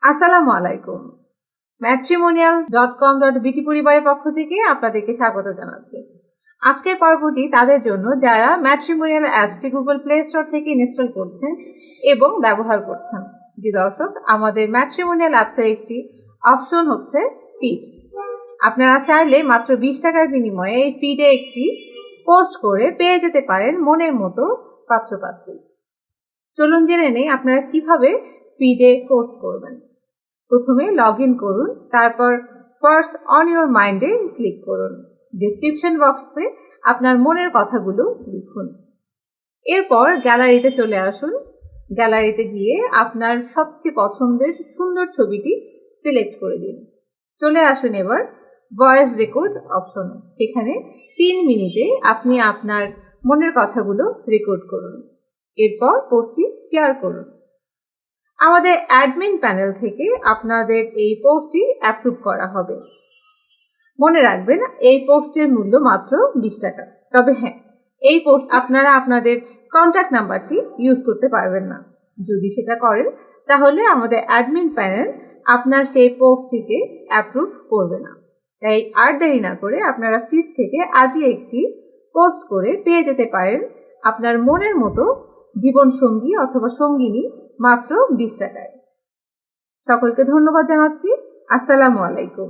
আসসালামু আলাইকুম। matrimonial.com.bt পরিবারের পক্ষ থেকে আপনাদেরকে স্বাগত জানাচ্ছি। আজকের পর্বটি তাদের জন্য যারা ম্যাট্রিমোনিয়াল অ্যাপসটি গুগল প্লে স্টোর থেকে ইনস্টল করছেন এবং ব্যবহার করছেন। জি দর্শক, আমাদের ম্যাট্রিমোনিয়াল অ্যাপসের একটি অপশন হচ্ছে ফিড। আপনারা চাইলে মাত্র 20 টাকার বিনিময়ে এই ফিডে একটি পোস্ট করে পেয়ে যেতে পারেন মনের মতো পাত্রপাত্রী। চলুন জেনে নেই আপনারা কিভাবে ফিডে পোস্ট করবেন। প্রথমে লগ ইন করুন, তারপর ফার্স্ট অন ইউর মাইন্ডে ক্লিক করুন। ডিসক্রিপশন বক্সে আপনার মনের কথাগুলো লিখুন। এরপর গ্যালারিতে চলে আসুন। গ্যালারিতে গিয়ে আপনার সবচেয়ে পছন্দের সুন্দর ছবিটি সিলেক্ট করে দিন। চলে আসুন এবার ভয়েস রেকর্ড অপশনে। সেখানে 3 মিনিটে আপনি আপনার মনের কথাগুলো রেকর্ড করুন। এরপর পোস্টটি শেয়ার করুন। আমাদের অ্যাডমিন প্যানেল থেকে আপনাদের এই পোস্টটি অ্যাপ্রুভ করা হবে। মনে রাখবেন, এই পোস্টের মূল্য মাত্র 20 টাকা। তবে হ্যাঁ, এই পোস্ট আপনারা আপনাদের কন্ট্যাক্ট নাম্বারটি ইউজ করতে পারবেন না। যদি সেটা করেন তাহলে আমাদের অ্যাডমিন প্যানেল আপনার সেই পোস্টটিকে অ্যাপ্রুভ করবে না। তাই আর দেরি না করে আপনারা ফিড থেকে আজই একটি পোস্ট করে পেয়ে যেতে পারেন আপনার মনের মতো জীবনসঙ্গী অথবা সঙ্গিনী মাত্র 20 টাকায়। সকলকে ধন্যবাদ জানাচ্ছি। আসসালামু আলাইকুম।